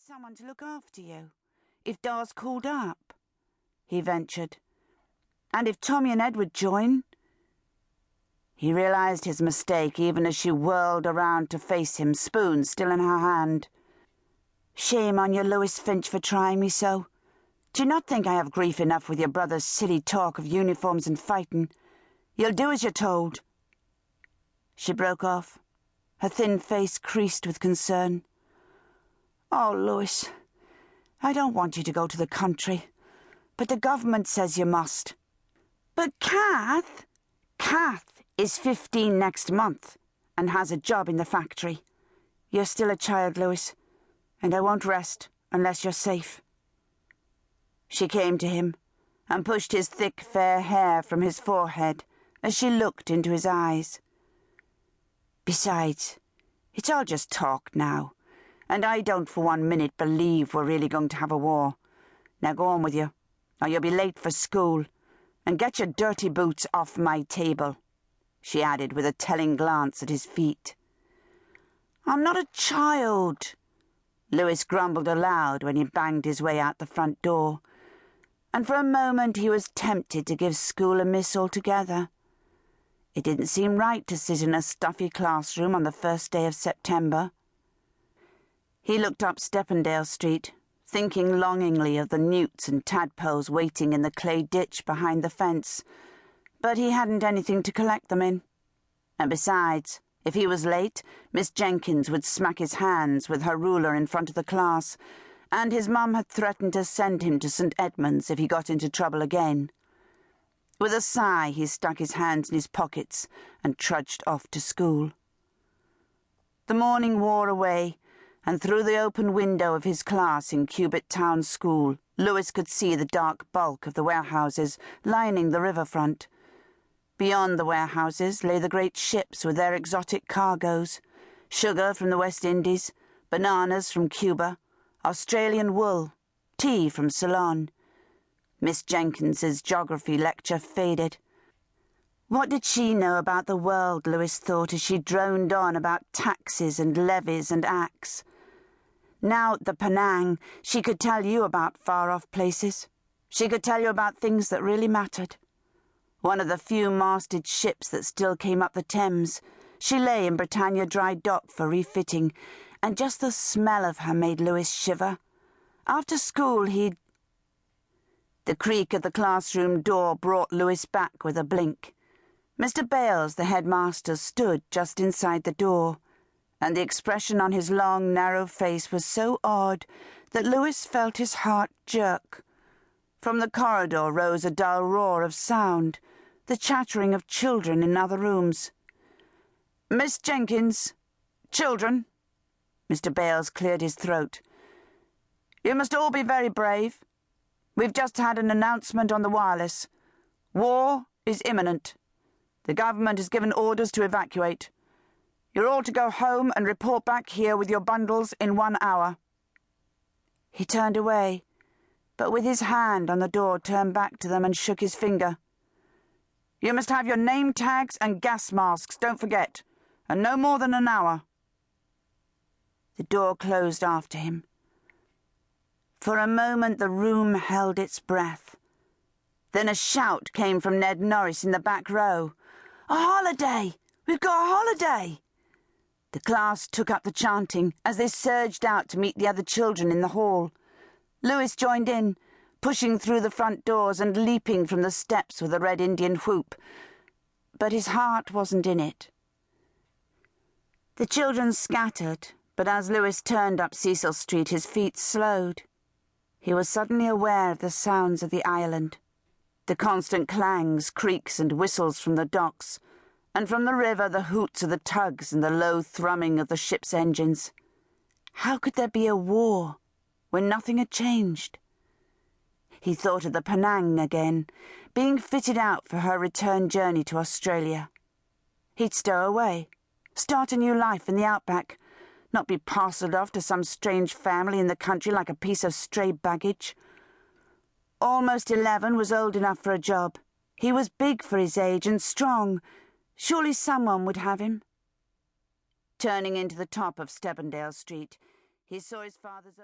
someone to look after you, if Da's called up," he ventured. "And if Tommy and Edward join—" He realised his mistake even as she whirled around to face him, spoon still in her hand. "Shame on you, Lewis Finch, for trying me so. Do you not think I have grief enough with your brother's silly talk of uniforms and fighting? You'll do as you're told." She broke off, her thin face creased with concern. "Oh, Lewis, I don't want you to go to the country, but the government says you must." "But Kath is 15 next month and has a job in the factory. You're still a child, Lewis, and I won't rest unless you're safe." She came to him and pushed his thick, fair hair from his forehead as she looked into his eyes. "Besides, it's all just talk now, and I don't for 1 minute believe we're really going to have a war. Now go on with you, or you'll be late for school, and get your dirty boots off my table," she added with a telling glance at his feet. "I'm not a child," Lewis grumbled aloud when he banged his way out the front door, and for a moment he was tempted to give school a miss altogether. It didn't seem right to sit in a stuffy classroom on the first day of September. He looked up Steppendale Street, thinking longingly of the newts and tadpoles waiting in the clay ditch behind the fence, but he hadn't anything to collect them in. And besides, if he was late, Miss Jenkins would smack his hands with her ruler in front of the class, and his mum had threatened to send him to St. Edmund's if he got into trouble again. With a sigh, he stuck his hands in his pockets and trudged off to school. The morning wore away, and through the open window of his class in Cubitt Town School, Lewis could see the dark bulk of the warehouses lining the riverfront. Beyond the warehouses lay the great ships with their exotic cargoes: sugar from the West Indies, bananas from Cuba, Australian wool, tea from Ceylon. Miss Jenkins's geography lecture faded. What did she know about the world, Lewis thought, as she droned on about taxes and levies and acts. Now at the Penang, she could tell you about far-off places. She could tell you about things that really mattered. One of the few masted ships that still came up the Thames, she lay in Britannia Dry Dock for refitting, and just the smell of her made Lewis shiver. After school he'd... The creak of the classroom door brought Lewis back with a blink. Mr. Bales, the headmaster, stood just inside the door, and the expression on his long, narrow face was so odd that Lewis felt his heart jerk. From the corridor rose a dull roar of sound, the chattering of children in other rooms. "Miss Jenkins! Children!" Mr. Bales cleared his throat. "You must all be very brave. We've just had an announcement on the wireless. War is imminent. The government has given orders to evacuate. You're all to go home and report back here with your bundles in 1 hour." He turned away, but with his hand on the door turned back to them and shook his finger. "You must have your name tags and gas masks, don't forget, and no more than an hour." The door closed after him. For a moment the room held its breath. Then a shout came from Ned Norris in the back row. "A holiday! We've got a holiday!" The class took up the chanting as they surged out to meet the other children in the hall. Lewis joined in, pushing through the front doors and leaping from the steps with a Red Indian whoop. But his heart wasn't in it. The children scattered, but as Lewis turned up Cecil Street his feet slowed. He was suddenly aware of the sounds of the island, the constant clangs, creaks and whistles from the docks, and from the river the hoots of the tugs and the low thrumming of the ship's engines. How could there be a war when nothing had changed? He thought of the Penang again, being fitted out for her return journey to Australia. He'd stow away, start a new life in the outback, not be parcelled off to some strange family in the country like a piece of stray baggage. Almost 11 was old enough for a job. He was big for his age and strong. Surely someone would have him. Turning into the top of Steppendale Street, he saw his father's old